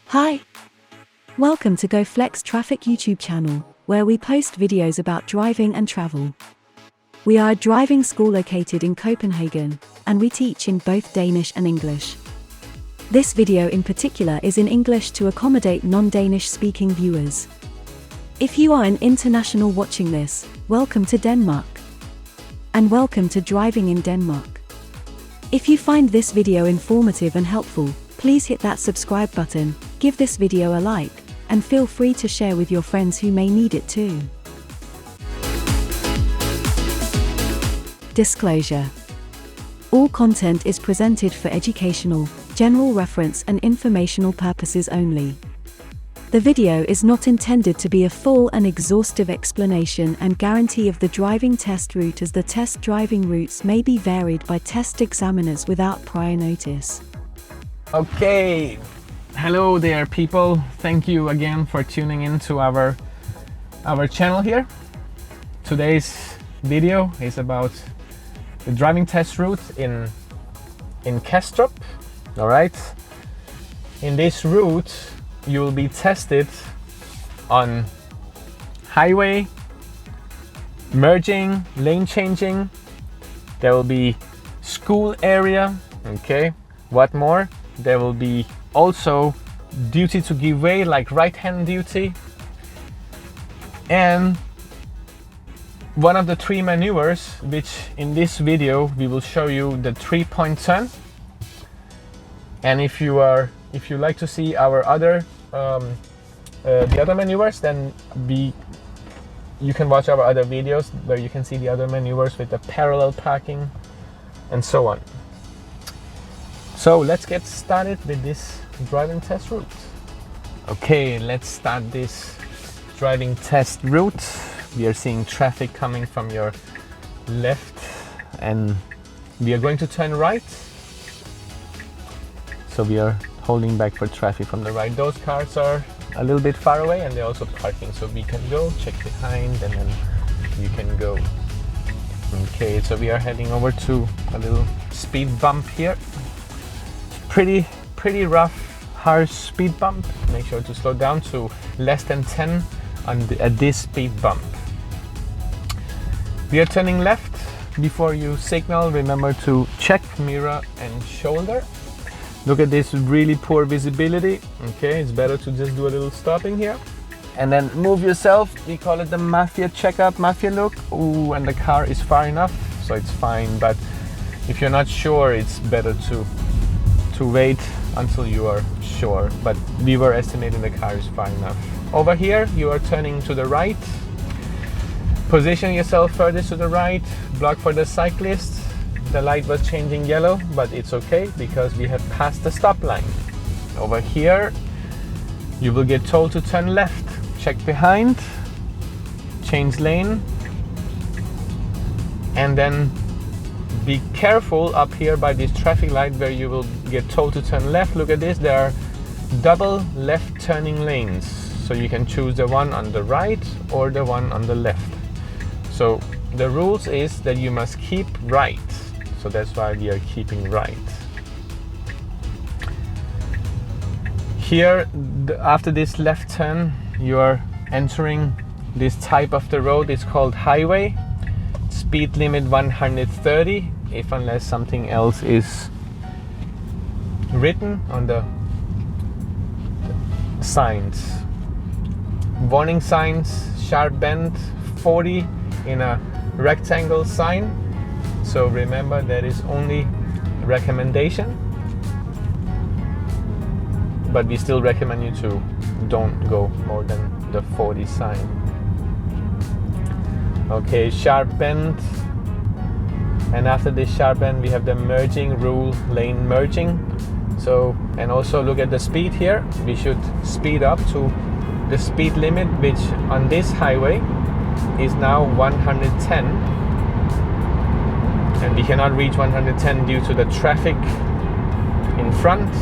Hi! Welcome to Goflex Trafik YouTube channel, where we post videos about driving and travel. We are a driving school located in Copenhagen, and we teach in both Danish and English. This video in particular is in English to accommodate non-Danish speaking viewers. If you are an international watching this, welcome to Denmark. And welcome to Driving in Denmark. If you find this video informative and helpful, please hit that subscribe button, give this video a like, and feel free to share with your friends who may need it too. Disclosure. All content is presented for educational, general reference and informational purposes only. The video is not intended to be a full and exhaustive explanation and guarantee of the driving test route, as the test driving routes may be varied by test examiners without prior notice. Okay, hello there people, thank you again for tuning in to our channel here. Today's video is about the driving test route in Kastrup. All right, in this route you will be tested on highway, merging, lane changing. There will be school area. Okay, what more? There will be also duty to give way, like right-hand duty. And one of the three maneuvers, which in this video we will show you the 3-point turn. And if you like to see our other the other maneuvers, then you can watch our other videos where you can see the other maneuvers with the parallel parking and so on. So let's get started with this driving test route. Okay, let's start this driving test route. We are seeing traffic coming from your left and we are going to turn right. So we are holding back for traffic from the right. Those cars are a little bit far away and they're also parking, so we can go check behind and then you can go. Okay, so we are heading over to a little speed bump here. Pretty rough, harsh speed bump. Make sure to slow down to less than 10 at this speed bump. We are turning left. Before you signal, remember to check mirror and shoulder. Look at this really poor visibility. Okay, it's better to just do a little stopping here. And then move yourself. We call it the mafia checkup, mafia look. Ooh, and the car is far enough, so it's fine. But if you're not sure, it's better to wait until you are sure. But we were estimating the car is far enough. Over here, you are turning to the right. Position yourself further to the right. Block for the cyclist. The light was changing yellow, but it's okay because we have passed the stop line. Over here, you will get told to turn left. Check behind, change lane, and then be careful up here by this traffic light where you will get told to turn left. Look at this, there are double left turning lanes. So you can choose the one on the right or the one on the left. So the rules is that you must keep right. So that's why we are keeping right. Here, after this left turn, you are entering this type of the road. It's called highway. Speed limit 130, if unless something else is written on the signs. Warning signs, sharp bend, 40 in a rectangle sign. So remember, that is only recommendation, but we still recommend you to don't go more than the 40 sign. Okay, sharp bend, and after this sharp bend we have the merging rule, lane merging. So, and also look at the speed here. We should speed up to the speed limit, which on this highway is now 110. And we cannot reach 110 due to the traffic in front.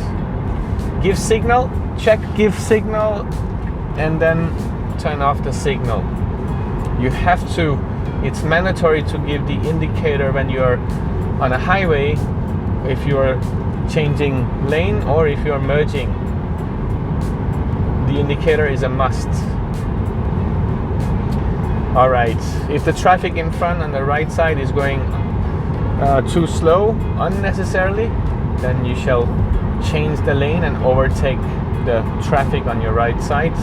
Give signal, check give signal, and then turn off the signal. You have to, it's mandatory to give the indicator when you're on a highway if you're changing lane or if you're merging, the indicator is a must. All right, if the traffic in front on the right side is going too slow unnecessarily, then you shall change the lane and overtake the traffic on your right side.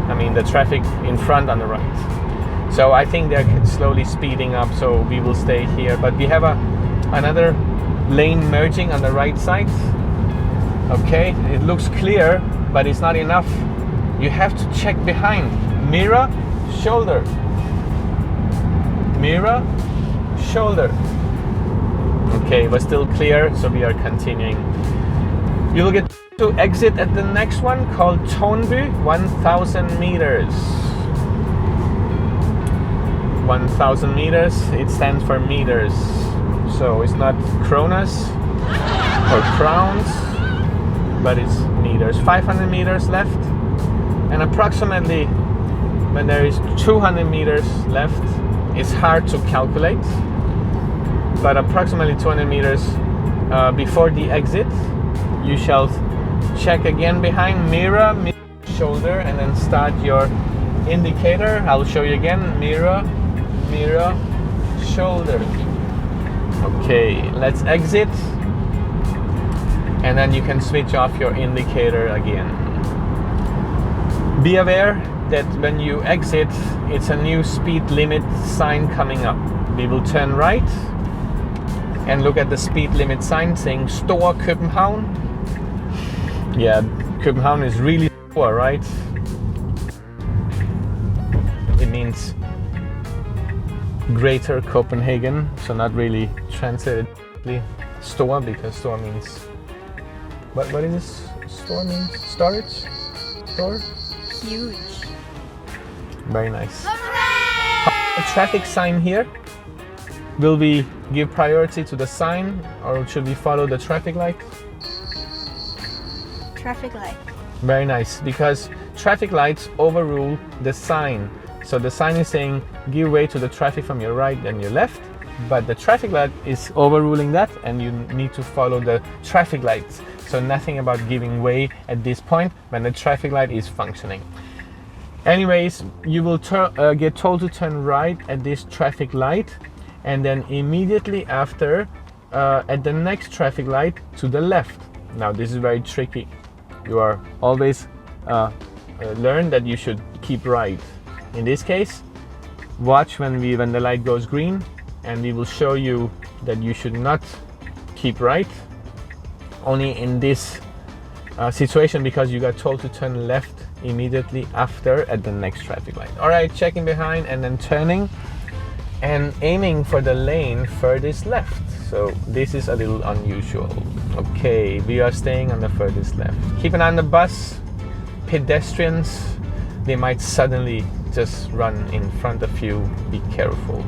I mean the traffic in front on the right. So I think they're slowly speeding up, so we will stay here. But we have another lane merging on the right side. Okay, it looks clear, but it's not enough. You have to check behind. Mirror, shoulder. Mirror, shoulder. Okay, but still clear, so we are continuing. You will get to exit at the next one called Tonby, 1,000 meters. 1,000 meters, it stands for meters. So it's not kronas or crowns, but it's meters. 500 meters left, and approximately when there is 200 meters left, it's hard to calculate, but approximately 200 meters before the exit, you shall check again behind, mirror, shoulder, and then start your indicator. I'll show you again, mirror, mirror, shoulder. Okay, let's exit, and then you can switch off your indicator again. Be aware that when you exit, it's a new speed limit sign coming up. We will turn right and look at the speed limit sign saying Stor Copenhagen. Yeah, Copenhagen is really Stor, right? It means Greater Copenhagen, so not really translated Stor, because Stor means what is this? Store means storage? Store? Huge. Very nice. A traffic sign here. Will we give priority to the sign, or should we follow the traffic light? Traffic light. Very nice, because traffic lights overrule the sign. So the sign is saying give way to the traffic from your right and your left, but the traffic light is overruling that, and you need to follow the traffic lights. So nothing about giving way at this point when the traffic light is functioning. Anyways, you will get told to turn right at this traffic light, and then immediately after at the next traffic light to the left. Now this is very tricky. You are always learn that you should keep right. In this case, watch when the light goes green, and we will show you that you should not keep right only in this situation, because you got told to turn left immediately after at the next traffic light. All right, checking behind and then turning and aiming for the lane furthest left. So this is a little unusual. Okay, we are staying on the furthest left. Keep an eye on the bus, pedestrians, they might suddenly just run in front of you. Be careful.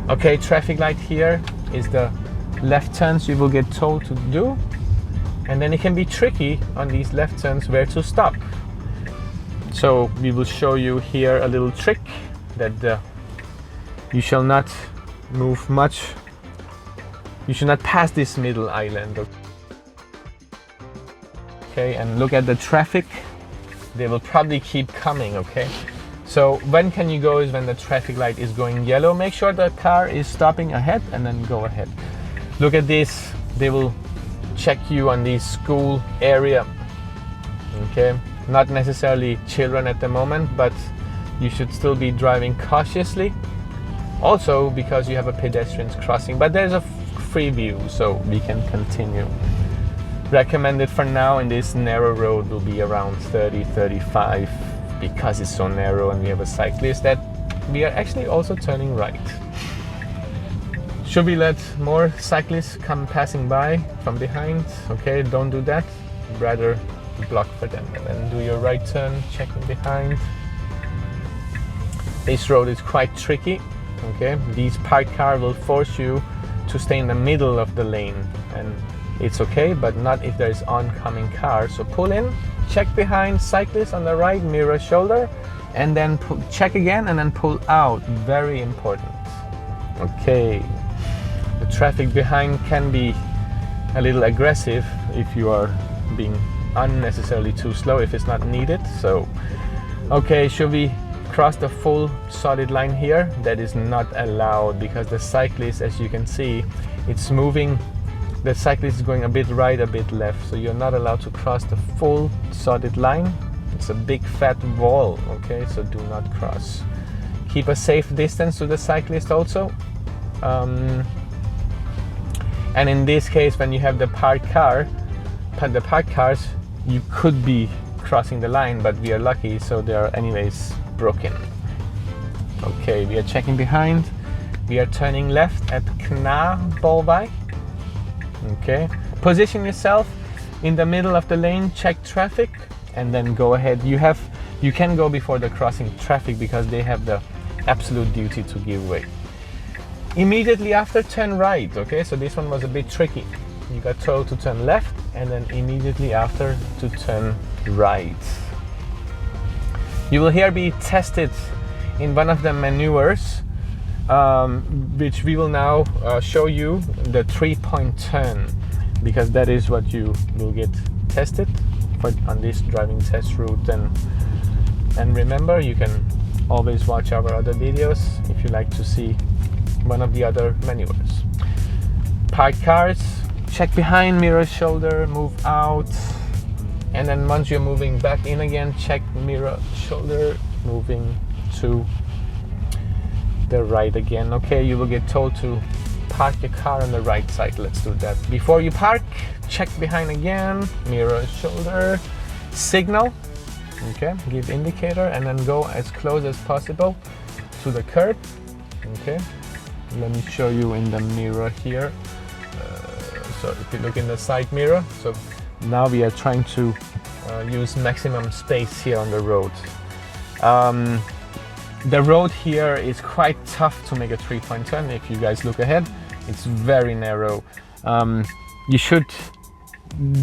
Okay, traffic light here is the left turns you will get told to do, and then it can be tricky on these left turns where to stop. So we will show you here a little trick that you shall not move much. You should not pass this middle island. Okay, and look at the traffic. They will probably keep coming, okay? So when can you go is when the traffic light is going yellow. Make sure the car is stopping ahead and then go ahead. Look at this. They will check you on the school area. Okay, not necessarily children at the moment, but you should still be driving cautiously. Also because you have a pedestrians crossing, but there's a free view, so we can continue. Recommended for now in this narrow road will be around 30-35, because it's so narrow and we have a cyclist that we are actually also turning right. Should we let more cyclists come passing by from behind? Okay, don't do that. Rather block for them, and then do your right turn, checking behind. This road is quite tricky. Okay, these parked cars will force you to stay in the middle of the lane, and it's okay, but not if there's oncoming cars. So pull in, check behind, cyclist on the right, mirror, shoulder, and then check again and then pull out. Very important. Okay, the traffic behind can be a little aggressive if you are being unnecessarily too slow if it's not needed. So, okay, should we cross the full solid line here? That is not allowed because the cyclist, as you can see, it's moving. The cyclist is going a bit right, a bit left, so you're not allowed to cross the full solid line. It's a big fat wall, okay, so do not cross. Keep a safe distance to the cyclist also. And in this case, when you have the parked cars, you could be crossing the line, but we are lucky, so they are anyways broken. Okay, we are checking behind. We are turning left at Knarbolvej. Okay, position yourself in the middle of the lane, check traffic, and then go ahead. You can go before the crossing traffic because they have the absolute duty to give way. Immediately after, turn right. Okay, so this one was a bit tricky. You got told to turn left, and then immediately after to turn right. You will here be tested in one of the maneuvers, which we will now show you, the 3-point turn, because that is what you will get tested on this driving test route. And remember, you can always watch our other videos if you like to see one of the other maneuvers. Parked cars, check behind, mirror, shoulder, move out, and then once you're moving back in again, check mirror, shoulder, moving to the right again. Okay, you will get told to park your car on the right side. Let's do that. Before you park, check behind again, mirror, shoulder, signal, okay, give indicator, and then go as close as possible to the curb. Okay, let me show you in the mirror here. So if you look in the side mirror, so now we are trying to use maximum space here on the road. The road here is quite tough to make a 3-point turn. If you guys look ahead, it's very narrow. The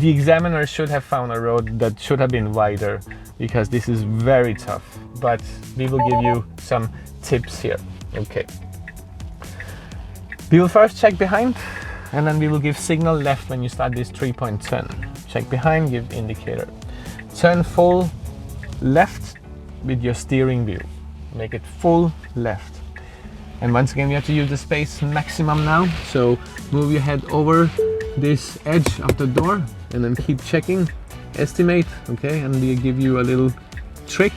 examiner should have found a road that should have been wider because this is very tough. But we will give you some tips here. Okay. We will first check behind, and then we will give signal left when you start this 3-point turn. Check behind, give indicator. Turn full left with your steering wheel. Make it full left. And once again, you have to use the space maximum now. So move your head over this edge of the door and then keep checking, estimate, okay? And we give you a little trick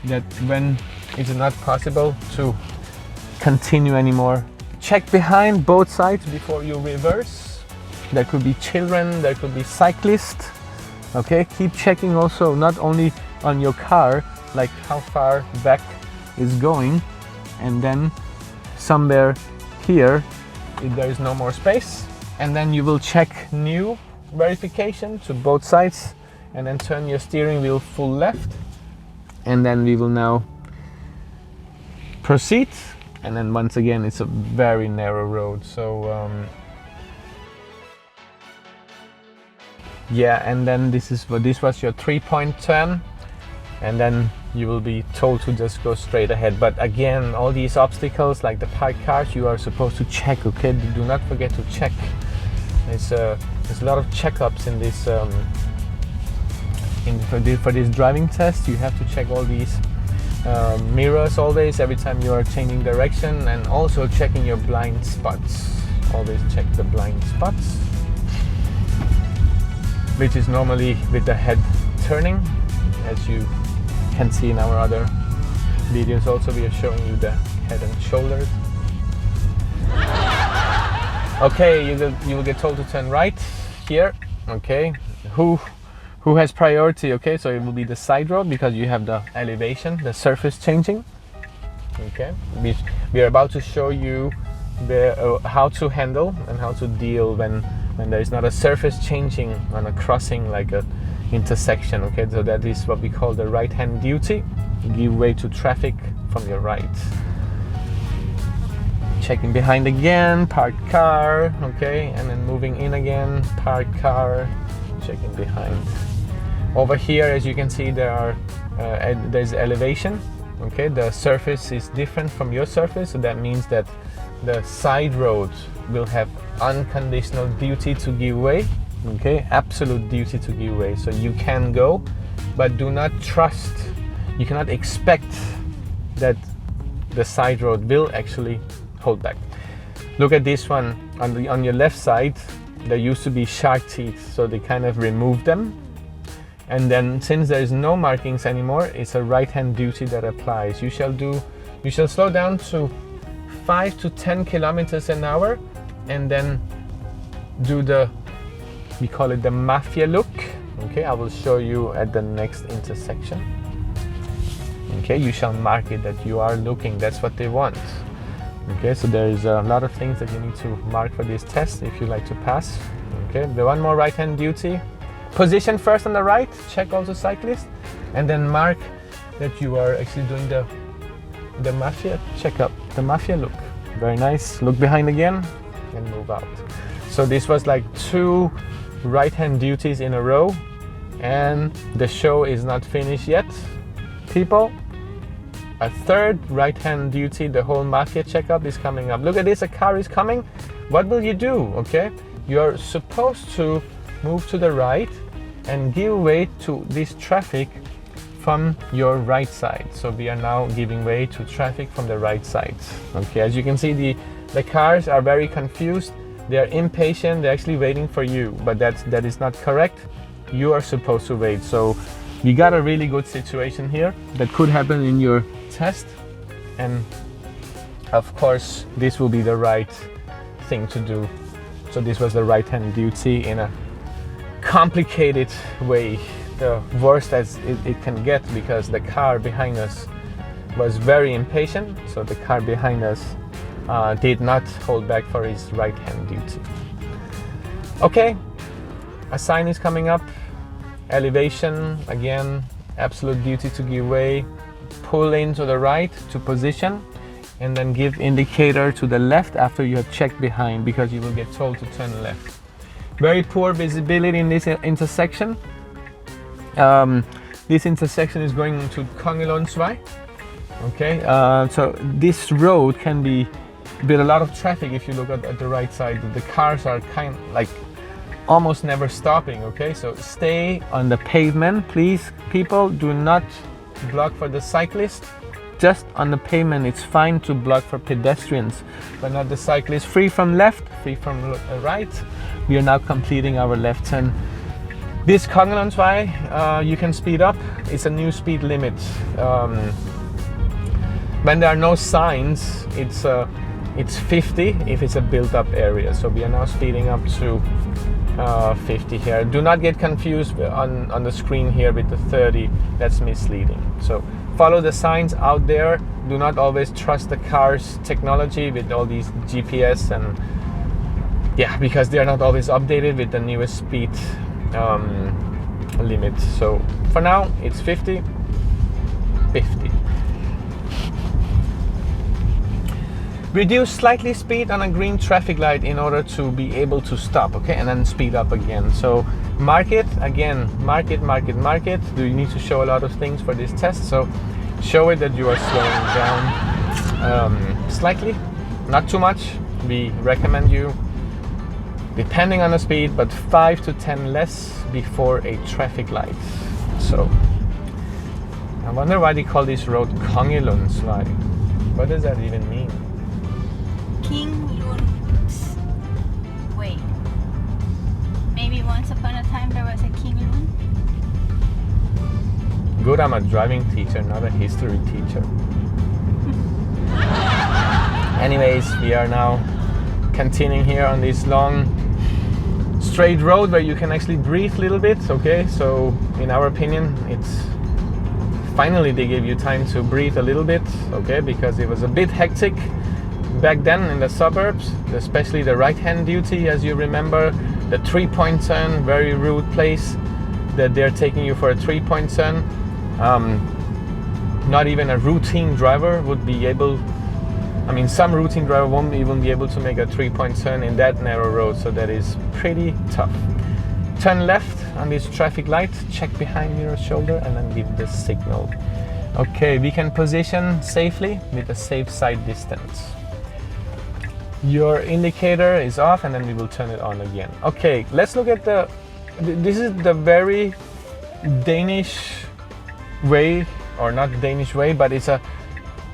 that when it's not possible to continue anymore, check behind both sides before you reverse. There could be children, there could be cyclists, okay? Keep checking also not only on your car, like how far back is going, and then somewhere here if there is no more space, and then you will check new verification to both sides, and then turn your steering wheel full left, and then we will now proceed. And then once again, it's a very narrow road, so yeah, and then this was your 3-point turn, and then you will be told to just go straight ahead. But again, all these obstacles like the parked cars, you are supposed to check, okay? Do not forget to check. There's a lot of checkups in this for this driving test. You have to check all these mirrors always, every time you are changing direction, and also checking your blind spots. Always check the blind spots, which is normally with the head turning, as you can see in our other videos. Also, we are showing you the head and shoulders. Okay, you will get told to turn right here. Okay, who has priority? Okay, so it will be the side road because you have the elevation, the surface changing. Okay, we are about to show you the how to handle and how to deal when there is not a surface changing on a crossing, like a intersection. Okay, so that is what we call the right hand duty. Give way to traffic from your right. Checking behind again, parked car, okay, and then moving in again, parked car, checking behind. Over here, as you can see, there's elevation. Okay, the surface is different from your surface, so that means that the side road will have unconditional duty to give way. Okay, absolute duty to give way. So you can go, but do not trust. You cannot expect that the side road will actually hold back. Look at this one on your left side. There used to be shark teeth, so they kind of removed them. And then since there is no markings anymore, it's a right-hand duty that applies. You shall slow down to 5 to 10 kilometers an hour and then do we call it the mafia look. Okay, I will show you at the next intersection. Okay, you shall mark it that you are looking. That's what they want. Okay, so there is a lot of things that you need to mark for this test if you like to pass. Okay, the one more right-hand duty. Position first on the right, check also cyclist, and then mark that you are actually doing the mafia checkup, the mafia look. Very nice. Look behind again and move out. So this was like 2 right-hand duties in a row, and the show is not finished yet, people. A 3rd right-hand duty, the whole mafia checkup, is coming up. Look at this, a car is coming. What will you do? Okay, you're supposed to move to the right and give way to this traffic from your right side. So we are now giving way to traffic from the right side. Okay, as you can see, the cars are very confused. They are impatient. They're actually waiting for you, but that is not correct. You are supposed to wait. So we got a really good situation here that could happen in your test, and of course this will be the right thing to do. So this was the right-hand duty in a complicated way, the worst as it can get, because the car behind us was very impatient. So the car behind us did not hold back for his right-hand duty. Okay, a sign is coming up. Elevation, again, absolute duty to give way. Pull in to the right to position, and then give indicator to the left after you have checked behind, because you will get told to turn left. Very poor visibility in this intersection. This intersection is going to Kongelundsvej. Okay, so this road can be with a lot of traffic. If you look at the right side, the cars are kind of like almost never stopping. Okay, so stay on the pavement, please, people. Do not block for the cyclist. Just on the pavement, it's fine to block for pedestrians, but not the cyclist. Free from left, free from right. We are now completing our left turn. This Kongelundsvej, you can speed up. It's a new speed limit. When there are no signs, it's 50 if it's a built-up area. So we are now speeding up to 50 here. Do not get confused on the screen here with the 30. That's misleading. So follow the signs out there. Do not always trust the car's technology with all these GPS, and because they are not always updated with the newest speed limit. So for now it's 50. Reduce slightly speed on a green traffic light in order to be able to stop, okay, and then speed up again. So mark it again, mark it. Do you need to show a lot of things for this test? So show it that you are slowing down slightly, not too much. We recommend you, depending on the speed, but 5 to 10 less before a traffic light. So I wonder why they call this road Kongelundsvej. What does that even mean? Wait. Maybe once upon a time there was a King Lund. Good, I'm a driving teacher, not a history teacher. Anyways, we are now continuing here on this long straight road where you can actually breathe a little bit. Okay, so in our opinion, it's finally they gave you time to breathe a little bit. Okay, because it was a bit hectic back then in the suburbs, especially the right-hand duty, as you remember, the 3-point turn, very rude place that they're taking you for a 3-point turn. Not even a routine driver would be able, some routine driver won't even be able to make a 3-point turn in that narrow road, so that is pretty tough. Turn left on this traffic light, check behind your shoulder, and then give the signal. Okay, we can position safely with a safe side distance. Your indicator is off, and then we will turn it on again. Okay, let's look at this is the very Danish way, or not Danish way, but it's a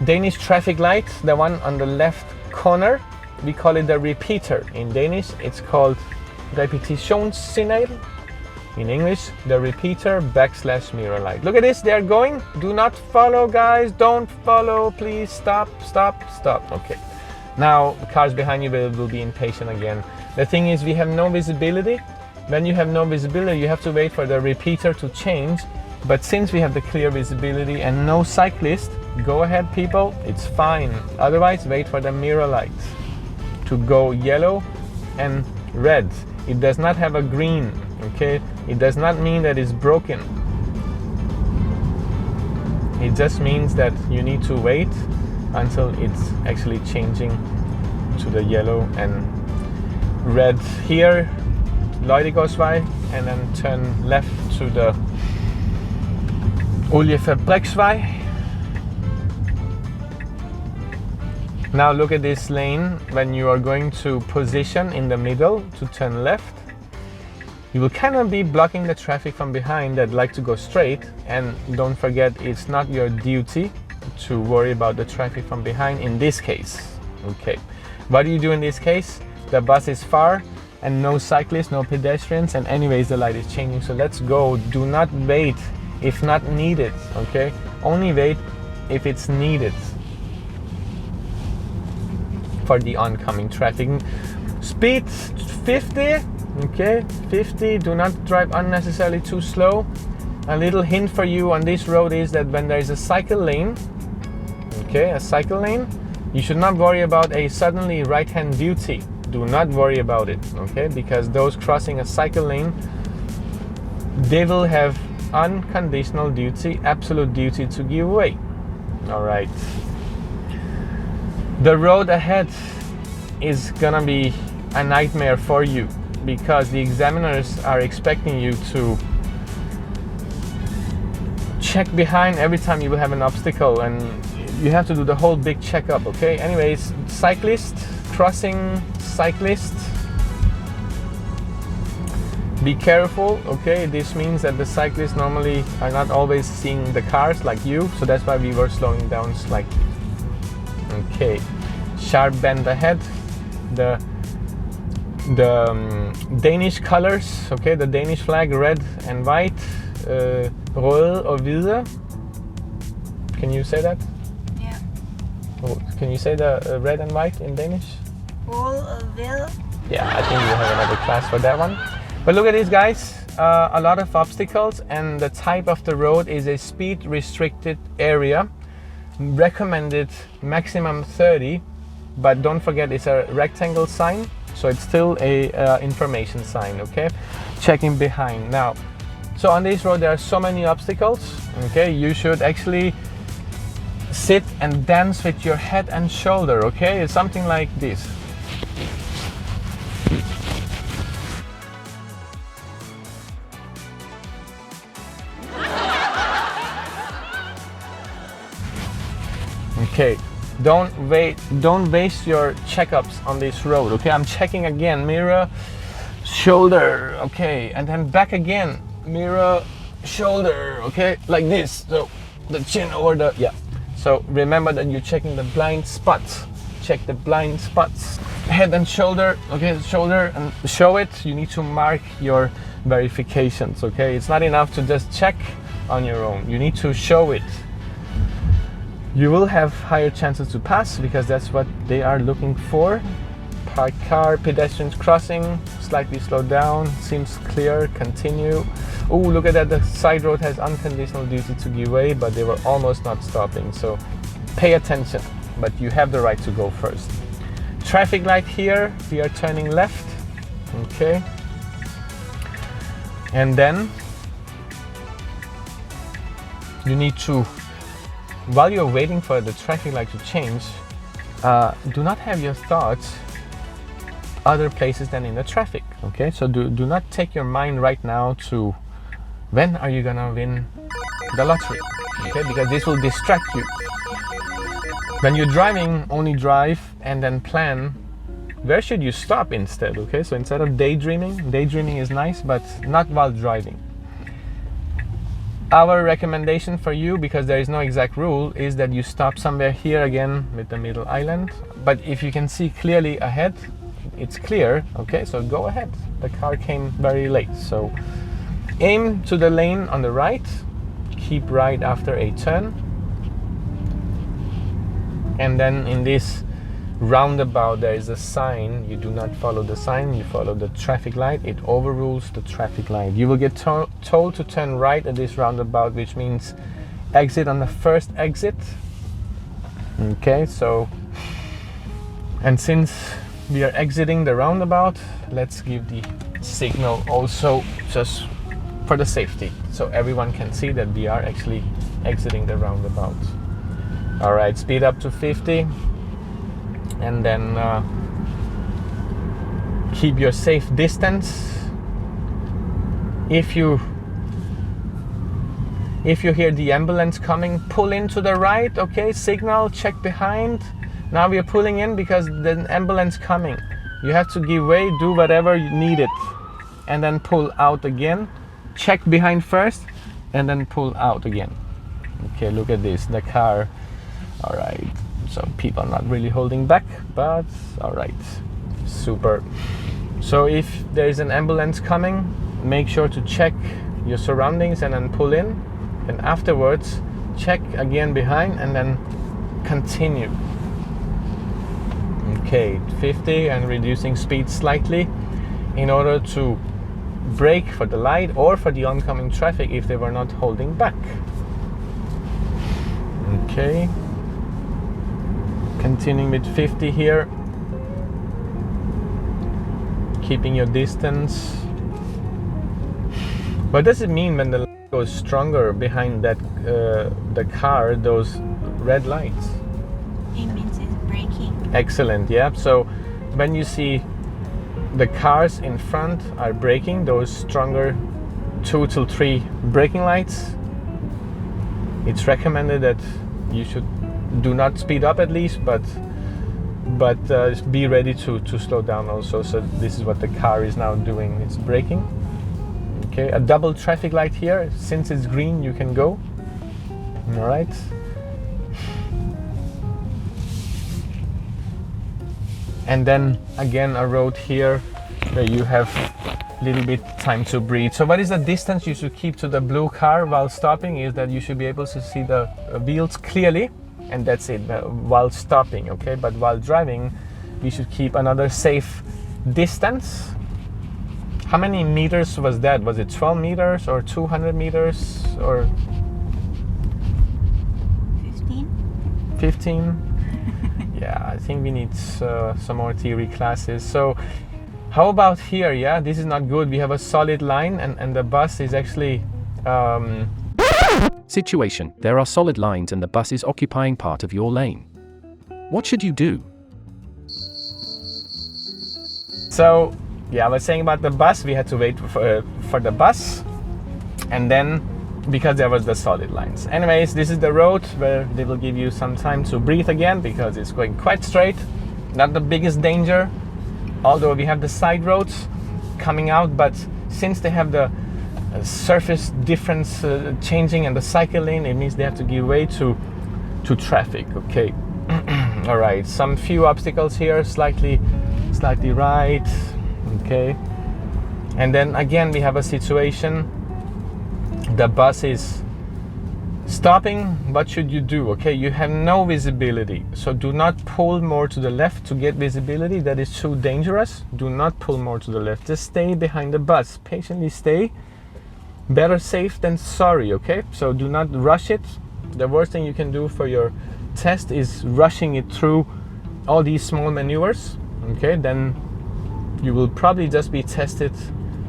Danish traffic light, the one on the left corner. We call it the repeater. In Danish, it's called Repetitionssignal. In English, the repeater / mirror light. Look at this, they're going. Do not follow, guys. Don't follow. Please stop, stop, stop. Okay. Now, the cars behind you will be impatient again. The thing is, we have no visibility. When you have no visibility, you have to wait for the repeater to change. But since we have the clear visibility and no cyclist, go ahead, people. It's fine. Otherwise, wait for the mirror lights to go yellow and red. It does not have a green, okay? It does not mean that it's broken. It just means that you need to wait until it's actually changing to the yellow and red here, Leudegårdsvej, and then turn left to the Oliefabriksvej. Now look at this lane. When you are going to position in the middle to turn left, you will kind of be blocking the traffic from behind that like to go straight. And don't forget, it's not your duty to worry about the traffic from behind in this case. Okay, what do you do in this case? The bus is far and no cyclists, no pedestrians, and anyways the light is changing, so let's go. Do not wait if not needed, okay? Only wait if it's needed for the oncoming traffic. Speed 50, okay? 50, do not drive unnecessarily too slow. A little hint for you on this road is that when there is a cycle lane, okay, a cycle lane, you should not worry about a suddenly right-hand duty. Do not worry about it, okay? Because those crossing a cycle lane, they will have unconditional duty, absolute duty to give way. All right. The road ahead is gonna be a nightmare for you because the examiners are expecting you to check behind every time you will have an obstacle, and you have to do the whole big checkup, okay? Anyways, cyclist, crossing cyclist, be careful, okay? This means that the cyclists normally are not always seeing the cars like you, so that's why we were slowing down slightly. Okay, sharp bend ahead. The Danish colors, okay, the Danish flag, red and white, røde og hvide. Can you say that? Yeah. Oh, can you say the red and white in Danish? Røde og hvide. Yeah, I think we'll have another class for that one. But look at this, guys. A lot of obstacles, and the type of the road is a speed restricted area. Recommended maximum 30, but don't forget it's a rectangle sign, so it's still a information sign, okay? Checking behind. Now, so on this road there are so many obstacles, okay? You should actually sit and dance with your head and shoulder, okay? It's something like this. Okay, don't waste your checkups on this road, okay? I'm checking again, mirror, shoulder, okay, and then back again, mirror, shoulder, okay, like this. So the chin over the, yeah. So remember that you're checking the blind spots. Check the blind spots. Head and shoulder, okay, shoulder, and show it. You need to mark your verifications, okay? It's not enough to just check on your own. You need to show it. You will have higher chances to pass because that's what they are looking for. Parked car, pedestrians crossing, slightly slow down, seems clear, continue. Oh, look at that, the side road has unconditional duty to give way, but they were almost not stopping. So pay attention, but you have the right to go first. Traffic light here, we are turning left, okay. And then you need to, while you're waiting for the traffic light to change, do not have your thoughts other places than in the traffic, okay? So do not take your mind right now to when are you gonna win the lottery, okay? Because this will distract you. When you're driving, only drive and then plan where should you stop instead, okay? So instead of daydreaming is nice, but not while driving. Our recommendation for you, because there is no exact rule, is that you stop somewhere here again with the middle island. But if you can see clearly ahead, it's clear, okay? So go ahead. The car came very late. So aim to the lane on the right, keep right after a turn. And then in this roundabout, there is a sign. You do not follow the sign, you follow the traffic light. It overrules the traffic light. You will get told to turn right at this roundabout, which means exit on the first exit. Okay, so, and since we are exiting the roundabout, let's give the signal also just for the safety, so everyone can see that we are actually exiting the roundabout. All right, speed up to 50. And then keep your safe distance. If you hear the ambulance coming, pull in to the right, okay? Signal, check behind. Now we are pulling in because the ambulance coming. You have to give way, do whatever you need it, and then pull out again. Check behind first, and then pull out again. Okay, look at this, the car. All right. So people are not really holding back, but all right, super. So if there is an ambulance coming, make sure to check your surroundings and then pull in, and afterwards check again behind and then continue. Okay, 50 and reducing speed slightly in order to brake for the light or for the oncoming traffic if they were not holding back. Okay. Continuing with 50 here, keeping your distance. What does it mean when the light goes stronger behind that the car, those red lights? It means it's braking. Excellent, yeah. So when you see the cars in front are braking, those stronger 2 to 3 braking lights, it's recommended that you should do not speed up at least, but be ready to slow down also. So this is what the car is now doing, it's braking. Okay, a double traffic light here. Since it's green, you can go. All right. And then again a road here where you have a little bit time to breathe. So what is the distance you should keep to the blue car while stopping is that you should be able to see the wheels clearly. And that's it while stopping, okay? But while driving, we should keep another safe distance. How many meters was that? Was it 12 meters or 200 meters or 15? 15? Yeah, I think we need some more theory classes. So how about here? Yeah, this is not good. We have a solid line and the bus is actually Situation: there are solid lines and the bus is occupying part of your lane. What should you do? So, yeah, I was saying about the bus, we had to wait for the bus, and then because there was the solid lines. Anyways, this is the road where they will give you some time to breathe again because it's going quite straight. Not the biggest danger, although we have the side roads coming out, but since they have the surface difference changing and the cycle lane, it means they have to give way to traffic. Okay. All right, some few obstacles here, slightly right. Okay, and then again we have a situation, the bus is stopping. What should you do? Okay, you have no visibility, so do not pull more to the left to get visibility. That is too dangerous. Do not pull more to the left, just stay behind the bus, patiently stay. Better safe than sorry, okay? So do not rush it. The worst thing you can do for your test is rushing it through all these small maneuvers, okay? Then you will probably just be tested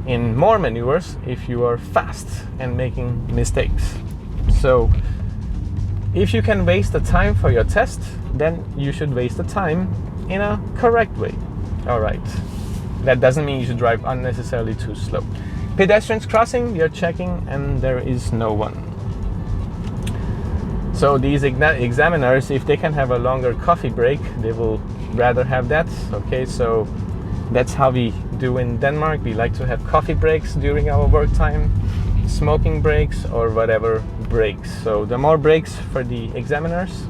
in more maneuvers if you are fast and making mistakes. So if you can waste the time for your test, then you should waste the time in a correct way. All right. That doesn't mean you should drive unnecessarily too slow. Pedestrians crossing, you're checking and there is no one. So these examiners, if they can have a longer coffee break, they will rather have that. Okay, so that's how we do in Denmark. We like to have coffee breaks during our work time, smoking breaks, or whatever breaks. So the more breaks for the examiners,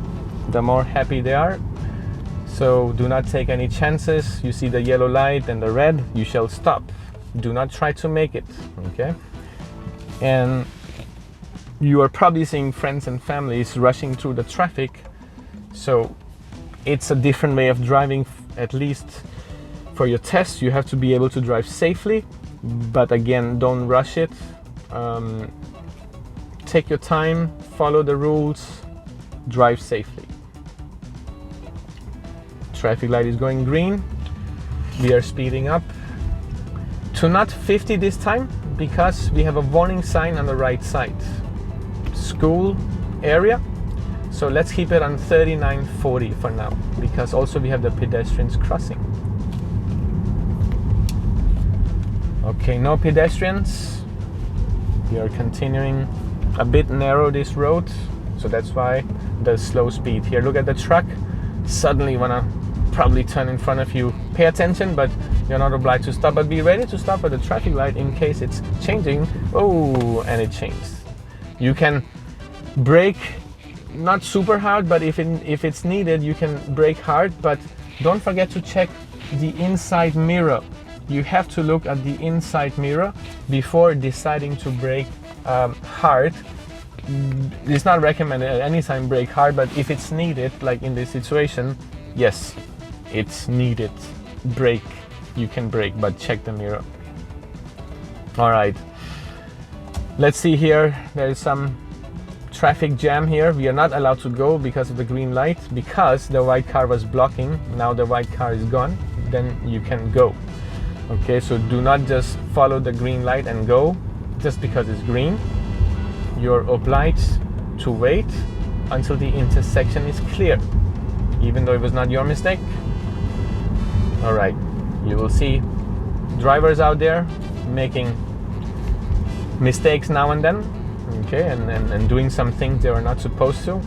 the more happy they are. So do not take any chances. You see the yellow light and the red, you shall stop. Do not try to make it, okay? And you are probably seeing friends and families rushing through the traffic. So it's a different way of driving. At least for your test, you have to be able to drive safely, but again, don't rush it. Take your time, follow the rules, drive safely. Traffic light is going green. We are speeding up to not 50 this time, because we have a warning sign on the right side. School area. So let's keep it on 39-40 for now, because also we have the pedestrians crossing. Okay, no pedestrians. We are continuing a bit narrow this road, so that's why the slow speed here. Look at the truck. Suddenly wanna probably turn in front of you. Pay attention, but you're not obliged to stop. But be ready to stop at the traffic light in case it's changing. Oh, and it changed. You can brake not super hard, but if it's needed, you can brake hard. But don't forget to check the inside mirror. You have to look at the inside mirror before deciding to brake hard. It's not recommended at any time brake hard, but if it's needed, like in this situation, yes, it's needed. Brake, you can brake, but check the mirror. All right, let's see here. There's some traffic jam here. We are not allowed to go because of the green light, because the white car was blocking. Now the white car is gone, then you can go. Okay, so do not just follow the green light and go just because it's green. You're obliged to wait until the intersection is clear, even though it was not your mistake. All right, you will see drivers out there making mistakes now and then, okay, and doing some things they are not supposed to.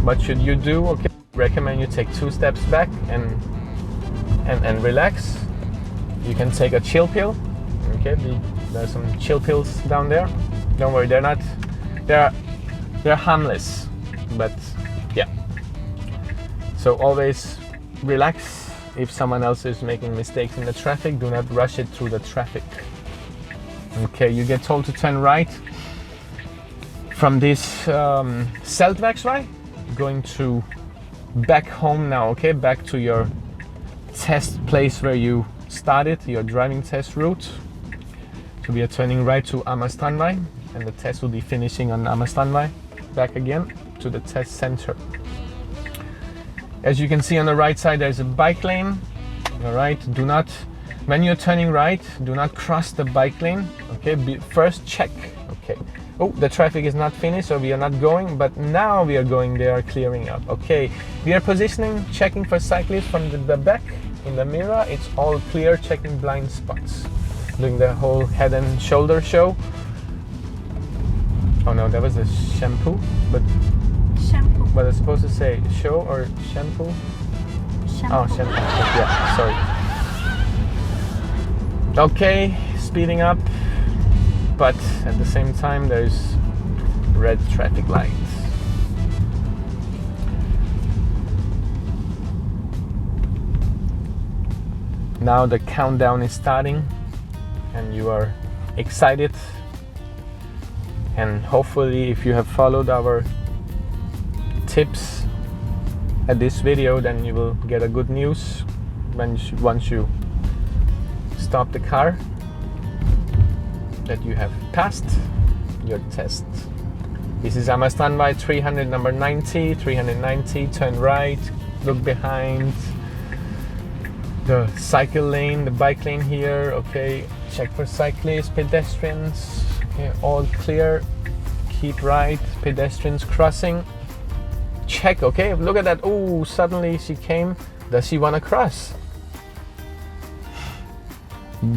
What should you do? Okay, recommend you take 2 steps back and relax. You can take a chill pill. Okay, there's some chill pills down there. Don't worry, they're harmless, but yeah. So always relax. If someone else is making mistakes in the traffic, do not rush it through the traffic. Okay, you get told to turn right from this Zeltwerksvej, going to back home now. Okay, back to your test place where you started your driving test route. So we are turning right to Amagerstrandvej, and the test will be finishing on Amagerstrandvej. Back again to the test center. As you can see on the right side, there's a bike lane. All right, do not, when you're turning right, do not cross the bike lane. Okay, first check. Okay. Oh, the traffic is not finished, so we are not going, but now we are going. They are clearing up. Okay, we are positioning, checking for cyclists from the back. In the mirror, it's all clear, checking blind spots. Doing the whole head and shoulder show. Oh no, that was a shampoo, but Shampoo. was I supposed to say show or shampoo? Shampoo. Oh, shampoo. Yeah, sorry. Okay, speeding up, but at the same time there's red traffic lights. Now the countdown is starting and you are excited, and hopefully if you have followed our tips at this video, then you will get a good news once you stop the car, that you have passed your test. This is Amagerstrandvej 300 number 90, 390, turn right, look behind. The cycle lane, the bike lane here, okay, check for cyclists, pedestrians, okay, all clear, keep right, pedestrians crossing, check, okay, look at that, oh, suddenly she came, does she want to cross?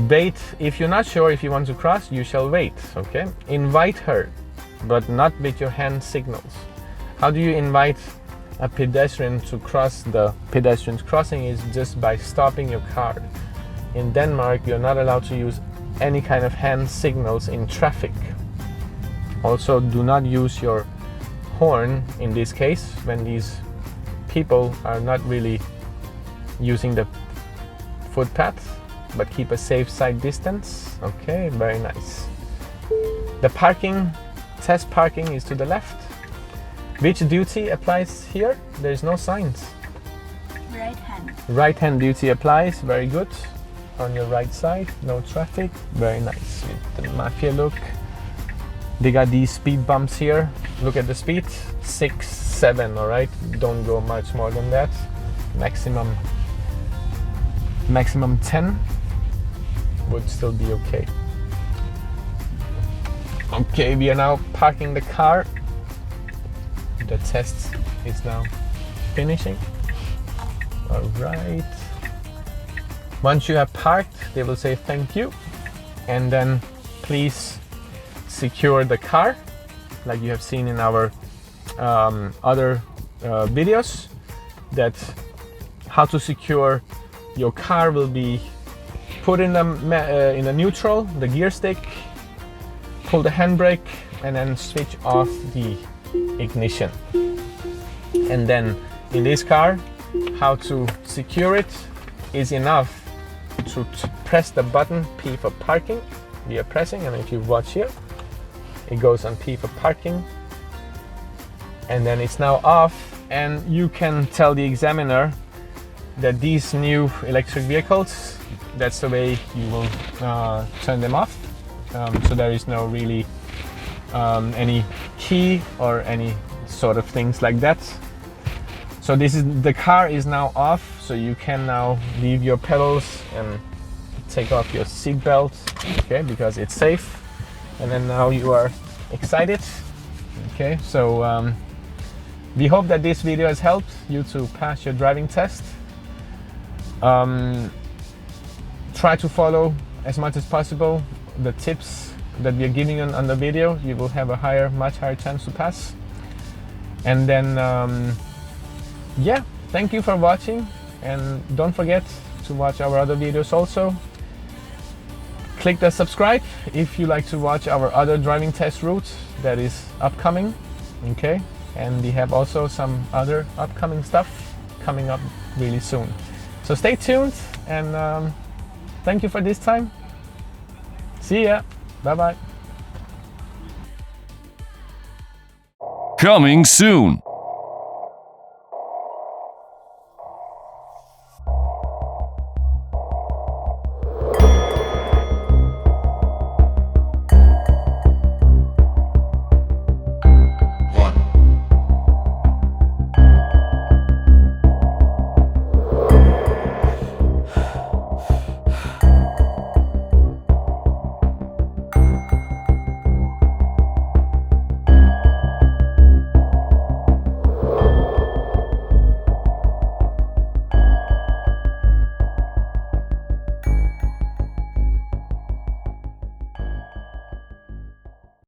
Wait, if you're not sure if you want to cross, you shall wait, okay, invite her, but not with your hand signals. How do you invite a pedestrian to cross the pedestrian crossing is just by stopping your car. In Denmark, you're not allowed to use any kind of hand signals in traffic. Also, do not use your horn in this case when these people are not really using the footpath, but keep a safe side distance. Okay, very nice. The parking, test parking is to the left. Which duty applies here? There's no signs. Right hand. Right hand duty applies, very good. On your right side, no traffic, very nice. With the mafia look. They got these speed bumps here. Look at the speed, 6, 7, all right? Don't go much more than that. Maximum 10 would still be okay. Okay, we are now parking the car. The test is now finishing. All right. Once you have parked, they will say thank you, and then please secure the car, like you have seen in our other videos. That how to secure your car will be put in a neutral, the gear stick, pull the handbrake, and then switch off the ignition. And then in this car, how to secure it is enough to press the button P for parking. We are pressing, and if you watch here, it goes on P for parking, and then it's now off, and you can tell the examiner that these new electric vehicles, that's the way you will turn them off. So there is no really any key or any sort of things like that. So the car is now off, so you can now leave your pedals and take off your seat belt, okay, because it's safe. And then now you are excited. Okay, so we hope that this video has helped you to pass your driving test. Try to follow as much as possible the tips that we are giving you on the video. You will have a much higher chance to pass. And then yeah, thank you for watching, and don't forget to watch our other videos also. Click the subscribe if you like to watch our other driving test route that is upcoming. Okay, and we have also some other upcoming stuff coming up really soon. So stay tuned, and thank you for this time. See ya. Bye bye. Coming soon.